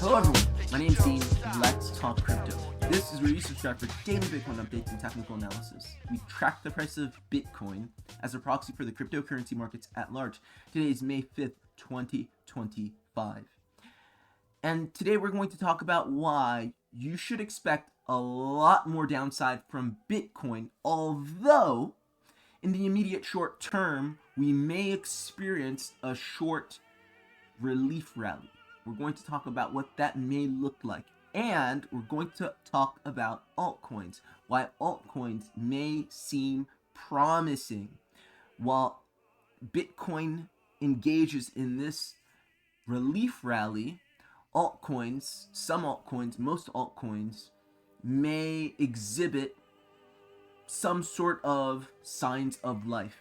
Hello everyone, my name is Dean, and let's talk crypto. This is where you subscribe for daily Bitcoin updates and technical analysis. We track the price of Bitcoin as a proxy for the cryptocurrency markets at large. Today is May 5th, 2025. And today we're going to talk about why you should expect a lot more downside from Bitcoin, although in the immediate short term, we may experience a short relief rally. We're going to talk about what that may look like. And we're going to talk about altcoins, why altcoins may seem promising. While Bitcoin engages in this relief rally, altcoins, some altcoins, most altcoins, may exhibit some sort of signs of life,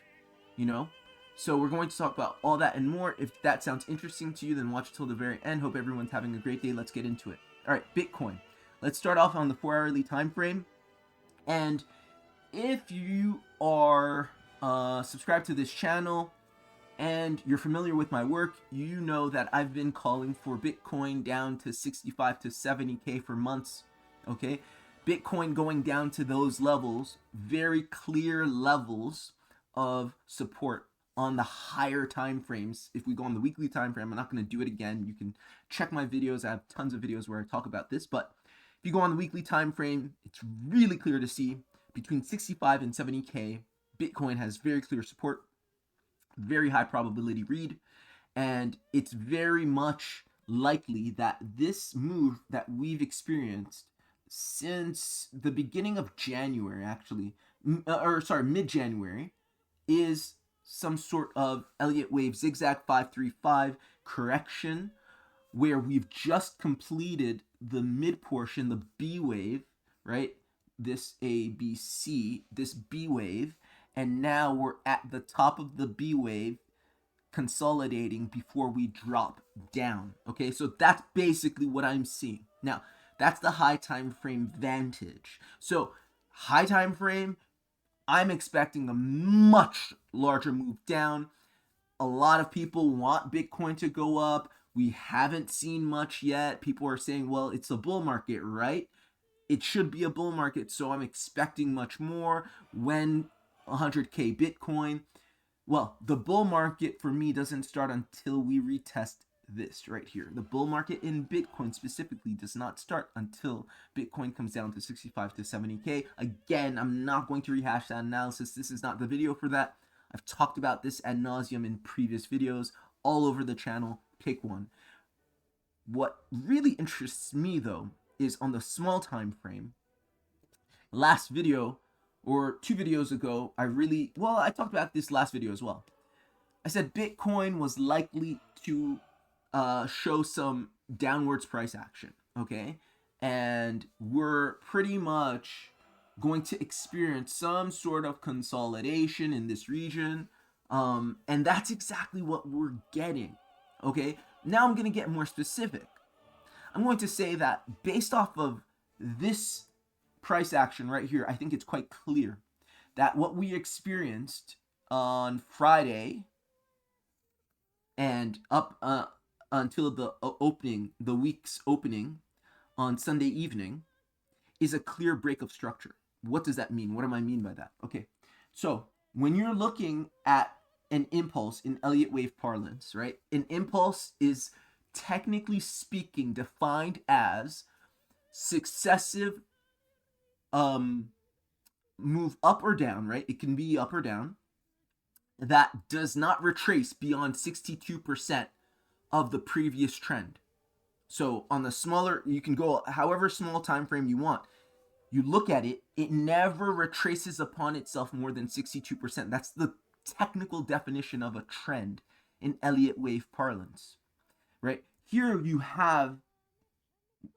So we're going to talk about all that and more. If that sounds interesting to you, then watch till the very end. Hope everyone's having a great day. Let's get into it. All right, Bitcoin. Let's start off on the 4-hourly time frame. And if you are subscribed to this channel and you're familiar with my work, you know that I've been calling for Bitcoin down to 65 to 70K for months, okay? Bitcoin going down to those levels, very clear levels of support on the higher time frames. If we go on the weekly time frame, I'm not going to do it again. You can check my videos. I have tons of videos where I talk about this, but if you go on the weekly time frame, it's really clear to see between 65 and 70K, Bitcoin has very clear support, very high probability read, and it's very much likely that this move that we've experienced since the beginning of January, mid-January, is some sort of Elliott wave zigzag 535 correction where we've just completed the mid portion, the B wave, right? This A, B, C, this B wave, and now we're at the top of the B wave consolidating before we drop down. Okay, so that's basically what I'm seeing. Now, that's the high time frame vantage. So high time frame, I'm expecting a much larger move down. A lot of people want Bitcoin to go up. We haven't seen much yet. People are saying, well, it's a bull market, right? It should be a bull market, so I'm expecting much more. When 100K Bitcoin? Well, the bull market for me doesn't start until we retest this right here. The bull market in Bitcoin specifically does not start until Bitcoin comes down to 65 to 70K. Again, I'm not going to rehash that analysis. This is not the video for that. I've talked about this ad nauseum in previous videos all over the channel. Pick one. What really interests me though is on the small time frame. Last video or 2 videos ago, I talked about this last video as well. I said Bitcoin was likely to show some downwards price action, okay? And we're pretty much going to experience some sort of consolidation in this region, and that's exactly what we're getting, okay? Now I'm going to get more specific. I'm going to say that based off of this price action right here, I think it's quite clear that what we experienced on Friday and up until the week's opening on Sunday evening is a clear break of structure. What does that mean? What do I mean by that? Okay, so when you're looking at an impulse in Elliott wave parlance, right? An impulse is technically speaking defined as successive move up or down, right? It can be up or down that does not retrace beyond 62% of the previous trend. So on the smaller, you can go however small time frame you want. You look at it, it never retraces upon itself more than 62%. That's the technical definition of a trend in Elliott wave parlance, right? Here you have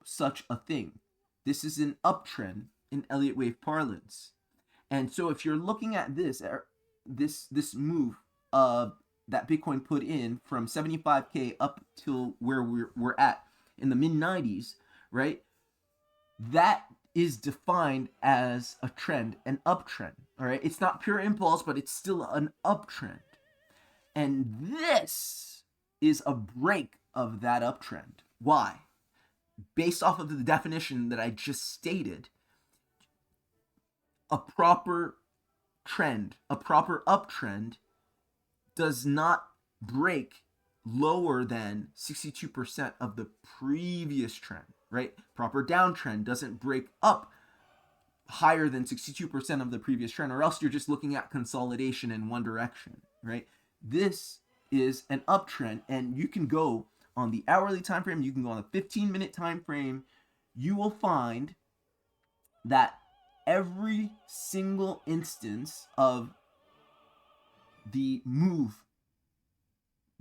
such a thing. This is an uptrend in Elliott wave parlance. And so if you're looking at this move that Bitcoin put in from 75K up till where we're at in the mid-90s, right? That is defined as a trend, an uptrend, all right? It's not pure impulse, but it's still an uptrend. And this is a break of that uptrend. Why? based off of the definition that I just stated, a proper trend, a proper uptrend, does not break lower than 62% of the previous trend, right? Proper downtrend doesn't break up higher than 62% of the previous trend, or else you're just looking at consolidation in one direction, right? This is an uptrend, and you can go on the hourly time frame, you can go on the 15-minute time frame. You will find that every single instance of the move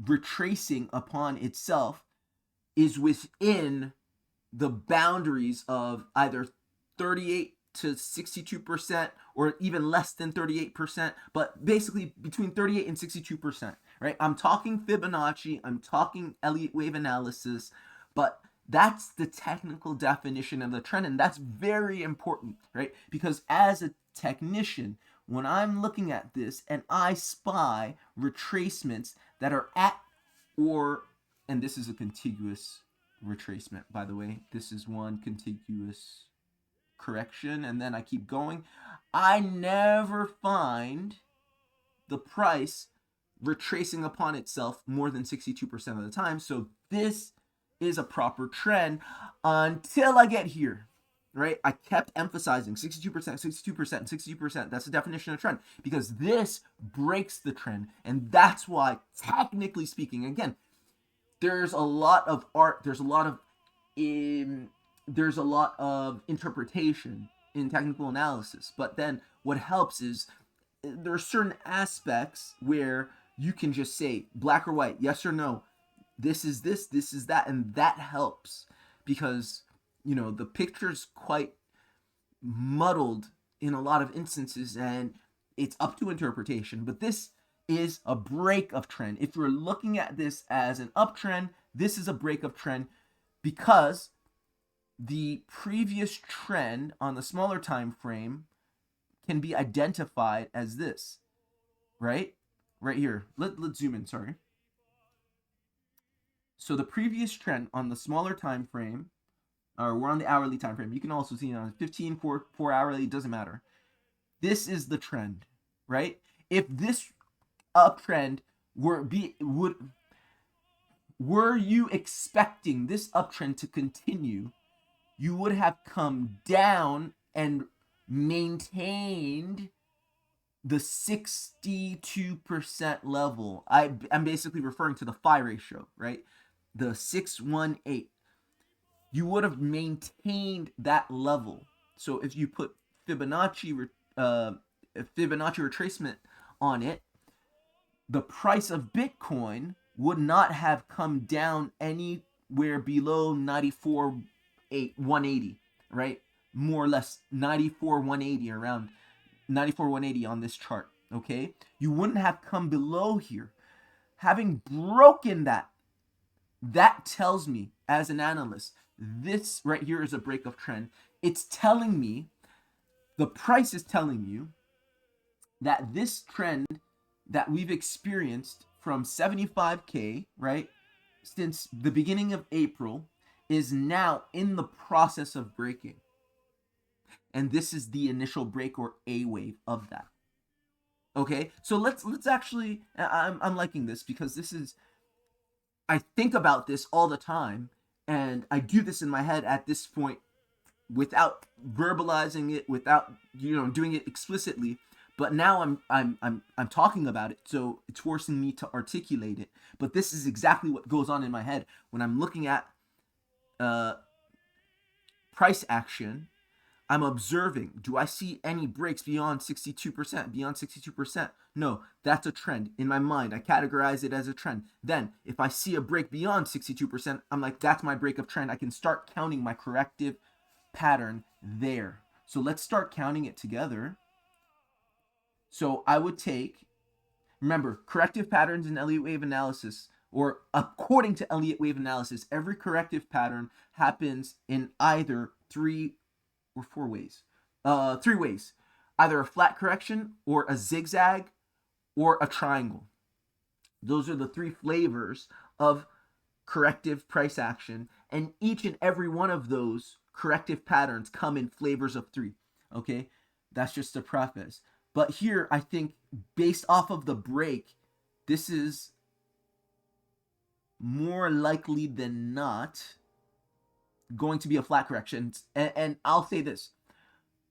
retracing upon itself is within the boundaries of either 38 to 62%, or even less than 38%, but basically between 38 and 62%, right? I'm talking Fibonacci, I'm talking Elliott wave analysis, but that's the technical definition of the trend, and that's very important, right? Because as a technician, when I'm looking at this and I spy retracements that are at, or, and this is a contiguous retracement, by the way, this is one contiguous correction, and then I keep going, I never find the price retracing upon itself more than 62% of the time. So this is a proper trend until I get here, right? I kept emphasizing 62%, 62%, 62%. That's the definition of trend, because this breaks the trend. And that's why, technically speaking, again, there's a lot of art, there's a lot of interpretation in technical analysis. But then what helps is there are certain aspects where you can just say black or white, yes or no, this is this, this is that, and that helps, because the picture's quite muddled in a lot of instances, and it's up to interpretation. But this is a break of trend. If you're looking at this as an uptrend, this is a break of trend, because the previous trend on the smaller time frame can be identified as this, right here. Let's zoom in, sorry. So the previous trend on the smaller time frame, or we're on the hourly time frame, you can also see it on 15, 4 hourly, it doesn't matter. This is the trend, right? If this uptrend were you expecting this uptrend to continue, you would have come down and maintained the 62% level. I'm basically referring to the phi ratio, right? The 618. You would have maintained that level. So if you put Fibonacci retracement on it, the price of Bitcoin would not have come down anywhere below 180, right? More or less 180, around 180 on this chart, okay? You wouldn't have come below here. Having broken that tells me, as an analyst, this right here is a break of trend. It's telling me, the price is telling you, that this trend that we've experienced from 75K, right, since the beginning of April, is now in the process of breaking. And this is the initial break, or A wave of that. Okay, so let's actually, I'm liking this, because this is, I think about this all the time, and I do this in my head at this point without verbalizing it, without doing it explicitly. But now I'm talking about it, so it's forcing me to articulate it. But this is exactly what goes on in my head when I'm looking at price action. I'm observing, do I see any breaks beyond 62%? Beyond 62%? No, that's a trend. In my mind, I categorize it as a trend. Then, if I see a break beyond 62%, I'm like, that's my break of trend. I can start counting my corrective pattern there. So let's start counting it together. So I would take, remember, corrective patterns in Elliott wave analysis, or according to Elliott wave analysis, every corrective pattern happens in either 3 or 4 ways. 3 ways. Either a flat correction, or a zigzag, or a triangle. Those are the 3 flavors of corrective price action, and each and every one of those corrective patterns come in flavors of 3. Okay, that's just a preface. But here, I think, based off of the break, this is more likely than not going to be a flat correction. And I'll say this.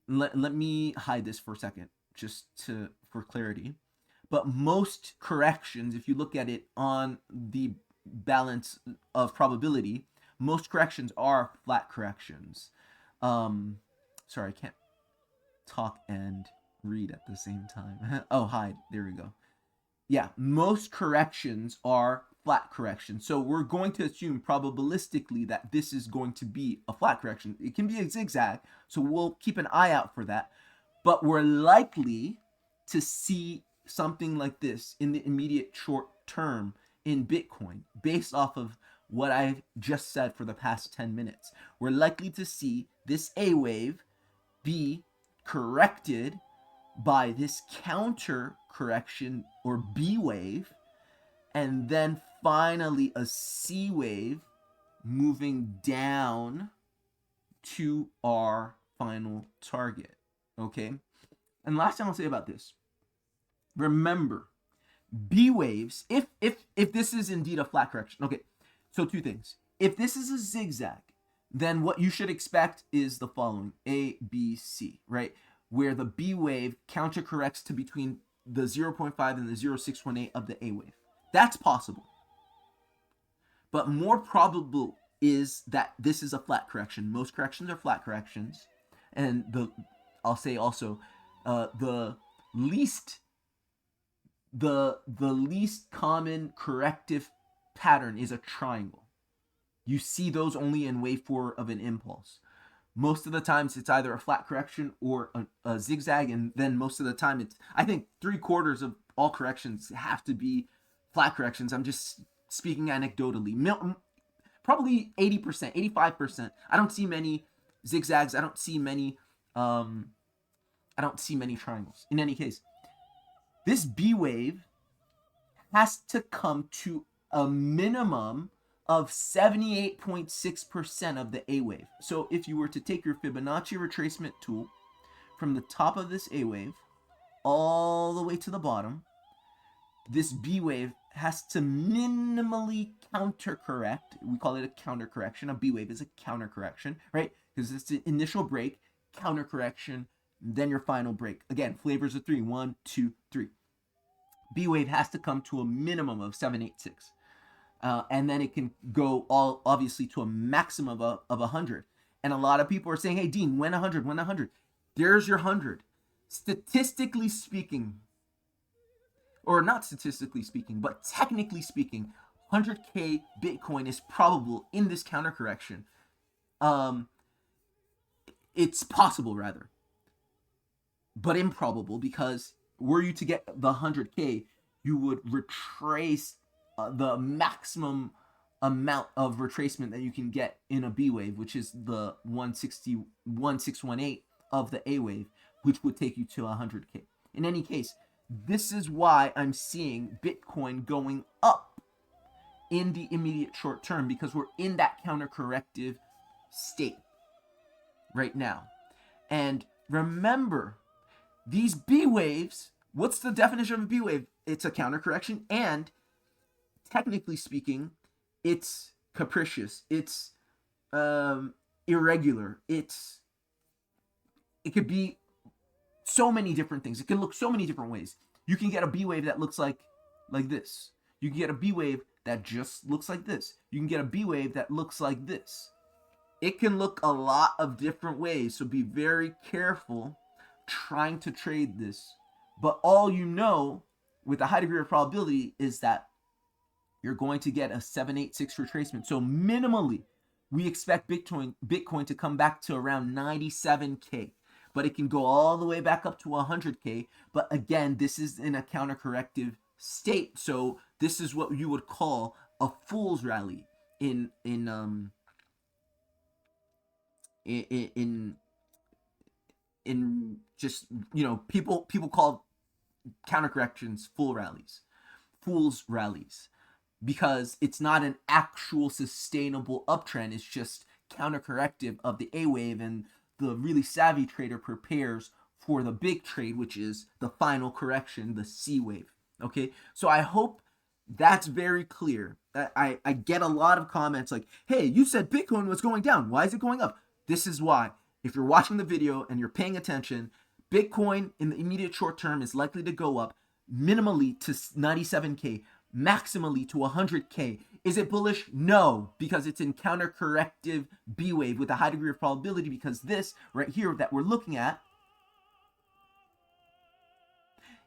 Let me hide this for a second, just for clarity. But most corrections, if you look at it on the balance of probability, most corrections are flat corrections. Sorry, I can't talk and read at the same time. Oh, hide. There we go. Yeah, most corrections are flat corrections. So we're going to assume probabilistically that this is going to be a flat correction. It can be a zigzag, so we'll keep an eye out for that. But we're likely to see something like this in the immediate short term in Bitcoin, based off of what I've just said for the past 10 minutes. We're likely to see this A wave be corrected by this counter correction or B wave, and then finally a C wave moving down to our final target. Okay? And last thing I'll say about this, remember, B waves, if this is indeed a flat correction, okay, so 2 things. If this is a zigzag, then what you should expect is the following: A, B, C, right? Where the B wave counter corrects to between the 0.5 and the 0.618 of the A wave. That's possible. But more probable is that this is a flat correction. Most corrections are flat corrections. And I'll say also, the least common corrective pattern is a triangle. You see those only in wave 4 of an impulse. Most of the times it's either a flat correction or a zigzag, and then most of the time I think 3/4 of all corrections have to be flat corrections. I'm just speaking anecdotally. Probably 80%, 85%. I don't see many zigzags. I don't see many triangles. In any case, this B wave has to come to a minimum of 78.6% of the A wave. So if you were to take your Fibonacci retracement tool from the top of this A wave all the way to the bottom, this B wave has to minimally counter correct. We call it a counter correction. A B wave is a counter correction, right? Because it's the initial break, counter correction, then your final break. Again, flavors of 3. 1, 2, 3. B wave has to come to a minimum of 786. And then it can go all obviously to a maximum of 100. And a lot of people are saying, hey, Dean, when 100, when 100. There's your 100. Statistically speaking, or not statistically speaking, but technically speaking, 100K Bitcoin is probable in this counter correction. It's possible, rather, but improbable, because were you to get the 100K, you would retrace the maximum amount of retracement that you can get in a B wave, which is the 1.618 of the A wave, which would take you to 100K. In any case, this is why I'm seeing Bitcoin going up in the immediate short term, because we're in that counter-corrective state right now. And remember, these B waves, what's the definition of a B wave? It's a counter correction, and technically speaking, it's capricious, it's irregular, it could be so many different things. It can look so many different ways. You can get a B wave that looks like this. You can get a B wave that just looks like this. You can get a B wave that looks like this. It can look a lot of different ways, so be very careful trying to trade this. But all you know with a high degree of probability is that you're going to get a 786 retracement. So minimally, we expect Bitcoin to come back to around 97K. But it can go all the way back up to 100K. But again, this is in a counter-corrective state. So this is what you would call a fool's rally in just, people call counter corrections fool's rallies. because it's not an actual sustainable uptrend. It's just countercorrective of the A wave, and the really savvy trader prepares for the big trade, which is the final correction, the C wave. Okay, so I hope that's very clear. I get a lot of comments like, hey, you said Bitcoin was going down. Why is it going up? This is why. If you're watching the video and you're paying attention, Bitcoin in the immediate short term is likely to go up minimally to 97K, maximally to 100K. Is it bullish? No, because it's in counter-corrective B wave with a high degree of probability, because this right here that we're looking at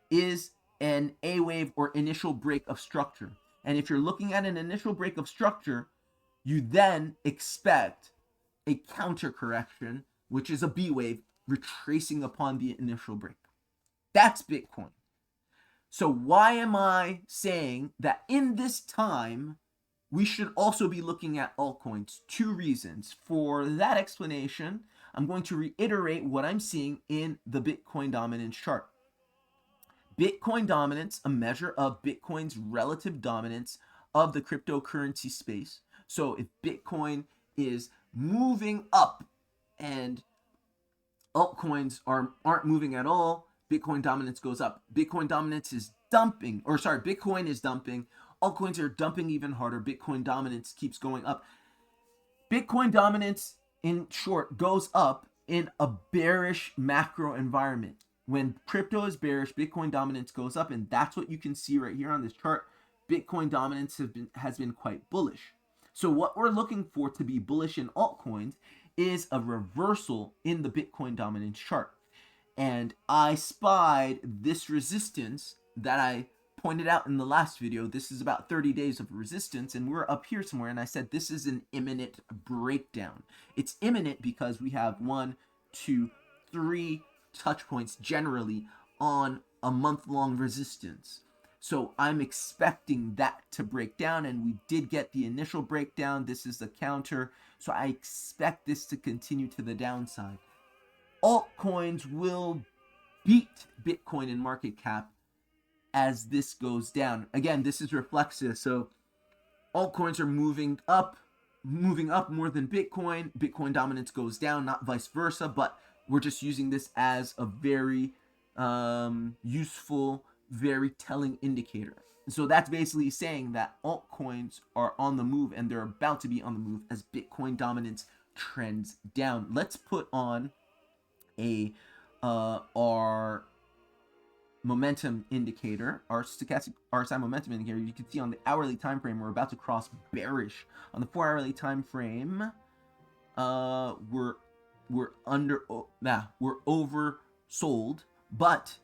is an A wave or initial break of structure. And if you're looking at an initial break of structure, you then expect a counter correction, which is a B wave retracing upon the initial break. That's Bitcoin. So why am I saying that in this time we should also be looking at altcoins? Two reasons. For that explanation, I'm going to reiterate what I'm seeing in the Bitcoin dominance chart. Bitcoin dominance, a measure of Bitcoin's relative dominance of the cryptocurrency space. So if Bitcoin is moving up and altcoins aren't moving at all, Bitcoin dominance goes up. Bitcoin dominance is dumping, or sorry, Bitcoin is dumping. Altcoins are dumping even harder. Bitcoin dominance keeps going up. Bitcoin dominance, in short, goes up in a bearish macro environment. When crypto is bearish, Bitcoin dominance goes up, and that's what you can see right here on this chart. Bitcoin dominance has been quite bullish. So what we're looking for to be bullish in altcoins is a reversal in the Bitcoin dominance chart. And I spied this resistance that I pointed out in the last video. This is about 30 days of resistance, and we're up here somewhere, and I said this is an imminent breakdown. It's imminent because we have 1, 2, 3 touch points generally on a month-long resistance. So I'm expecting that to break down, and we did get the initial breakdown. This is the counter, so I expect this to continue to the downside. Altcoins will beat Bitcoin in market cap as this goes down. Again, this is reflexive, so altcoins are moving up more than Bitcoin. Bitcoin dominance goes down, not vice versa, but we're just using this as a very useful, very telling indicator. So that's basically saying that altcoins are on the move, and they're about to be on the move as Bitcoin dominance trends down. Let's put on a our momentum indicator, our stochastic RSI momentum indicator. You can see on the hourly time frame we're about to cross bearish. On the 4-hourly time frame, we're oversold, but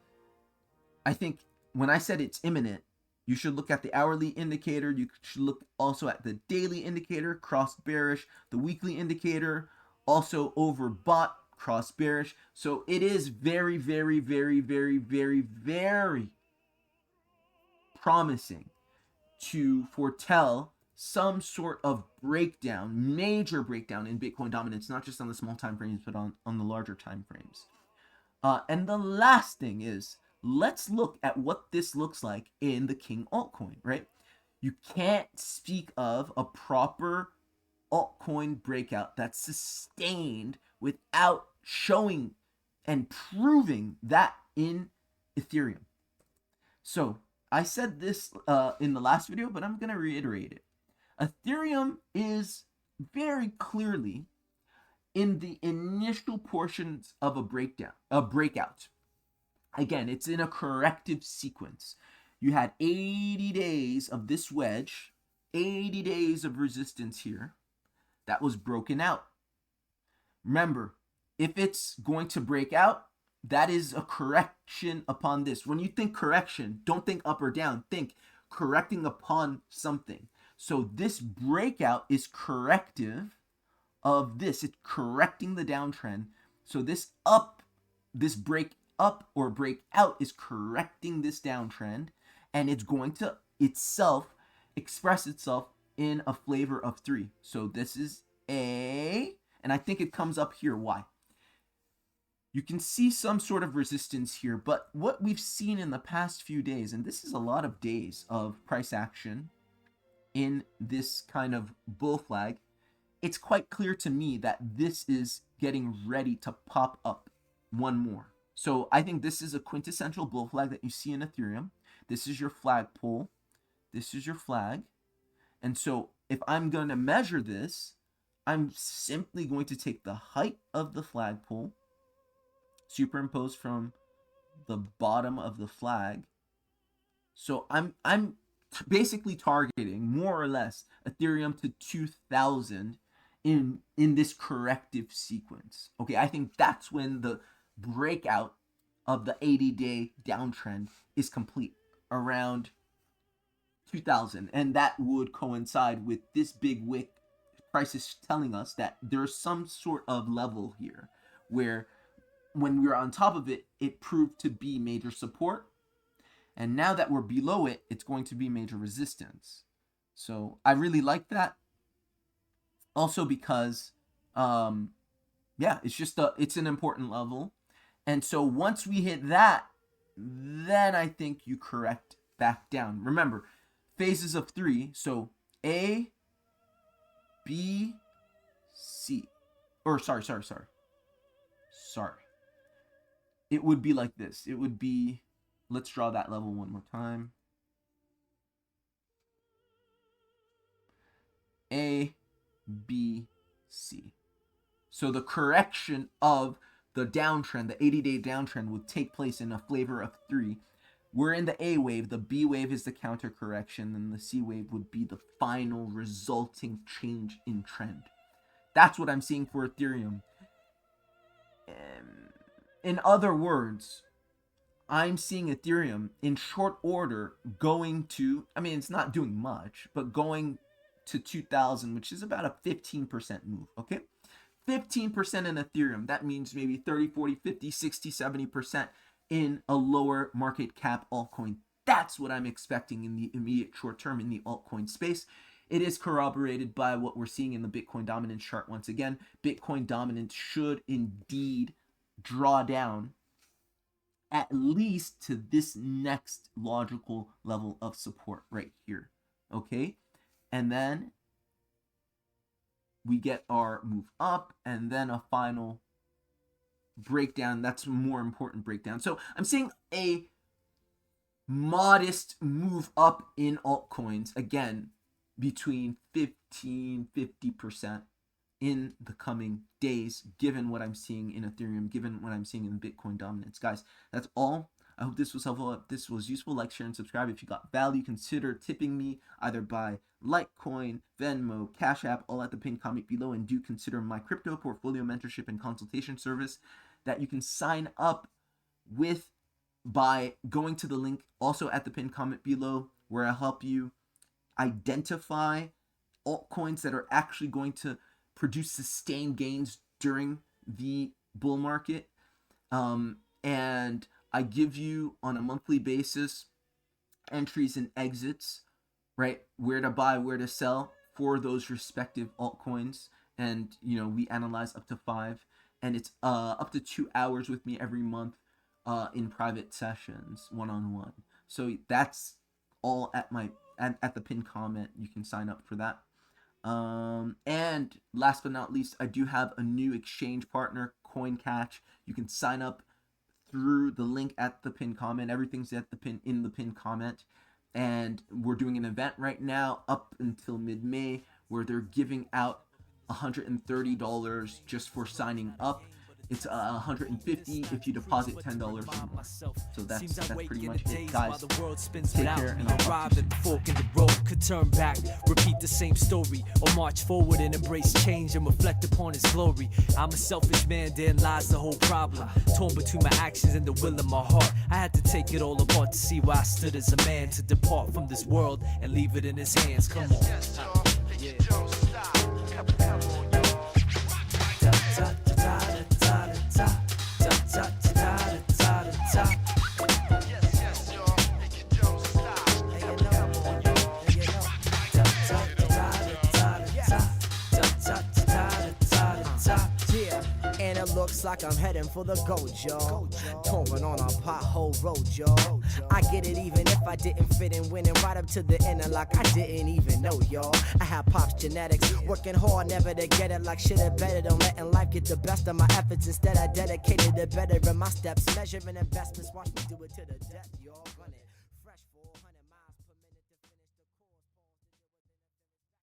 I think when I said it's imminent, you should look at the hourly indicator. You should look also at the daily indicator, cross bearish. The weekly indicator also overbought, cross bearish. So it is very, very, very, very, very, very promising to foretell some sort of breakdown, major breakdown in Bitcoin dominance, not just on the small time frames, but on the larger time frames. And the last thing is, let's look at what this looks like in the King altcoin, right? You can't speak of a proper altcoin breakout that's sustained without showing and proving that in Ethereum. So I said this in the last video, but I'm going to reiterate it. Ethereum is very clearly in the initial portions of a breakout. Again, it's in a corrective sequence. You had 80 days of this wedge, 80 days of resistance here that was broken out. Remember, if it's going to break out, that is a correction upon this. When you think correction, don't think up or down. Think correcting upon something. So this breakout is corrective of this. It's correcting the downtrend. So this break up or break out is correcting this downtrend, and it's going to itself express itself in a flavor of 3. So this is A, and I think it comes up here. Why? You can see some sort of resistance here, but what we've seen in the past few days, and this is a lot of days of price action, in this kind of bull flag, it's quite clear to me that this is getting ready to pop up one more. So I think this is a quintessential bull flag that you see in Ethereum. This is your flagpole. This is your flag. And so if I'm going to measure this, I'm simply going to take the height of the flagpole, superimpose from the bottom of the flag. So I'm basically targeting more or less Ethereum to 2000 in this corrective sequence. Okay, I think that's when the breakout of the 80-day downtrend is complete, around 2000, and that would coincide with this big wick. Price is telling us that there's some sort of level here where when we were on top of it, it proved to be major support, and now that we're below it, it's going to be major resistance. So I really like that. Also because yeah, it's an important level. And so once we hit that, then I think you correct back down. Remember, phases of 3. So A, B, C. Or sorry. It would be like this. It would be, let's draw that level one more time. A, B, C. So the correction of the downtrend, the 80-day downtrend, would take place in a flavor of 3. We're in the A wave, the B wave is the counter correction, and the C wave would be the final resulting change in trend. That's what I'm seeing for Ethereum. In other words, I'm seeing Ethereum in short order going to, I mean, it's not doing much, but going to 2000, which is about a 15% move, okay? 15% in Ethereum, that means maybe 30, 40, 50, 60, 70% in a lower market cap altcoin. That's what I'm expecting in the immediate short term in the altcoin space. It is corroborated by what we're seeing in the Bitcoin dominance chart once again. Bitcoin dominance should indeed draw down at least to this next logical level of support right here, okay? And then we get our move up and then a final breakdown. That's a more important breakdown. So I'm seeing a modest move up in altcoins, again, between 50% in the coming days, given what I'm seeing in Ethereum, given what I'm seeing in Bitcoin dominance. Guys, that's all. I hope this was helpful. If this was useful, like, share, and subscribe. If you got value, consider tipping me either by Litecoin, Venmo, Cash App, all at the pinned comment below. And do consider my crypto portfolio mentorship and consultation service that you can sign up with by going to the link also at the pinned comment below, where I'll help you identify altcoins that are actually going to produce sustained gains during the bull market. And I give you on a monthly basis entries and exits, right? Where to buy, where to sell for those respective altcoins. And, you know, we analyze up to 5, and it's up to 2 hours with me every month in private sessions, one-on-one. So that's all at the pinned comment. You can sign up for that. And last but not least, I do have a new exchange partner, CoinCatch. You can sign up through the link at the pinned comment. Everything's at in the pinned comment. And we're doing an event right now up until mid-May where they're giving out $130 just for signing up. It's $150 if you deposit $10 or more. So that's pretty much it, guys. Take care, and I'll talk to you soon. Fork in the road could turn back, repeat the same story, or march forward and embrace change and reflect upon its glory. I'm a selfish man, therein lies the whole problem. Torn between my actions and the will of my heart. I had to take it all apart to see where I stood as a man, to depart from this world and leave it in his hands. Come on. Looks like like I'm heading for the gold, y'all. Touring on a pothole road, y'all. I get it even if I didn't fit in, winning right up to the end like I didn't even know, y'all. I have pop's genetics, working hard never to get it, like shit or better than letting life get the best of my efforts. Instead I dedicated to bettering my steps, measuring investments, watch me do it to the death, y'all. Run it.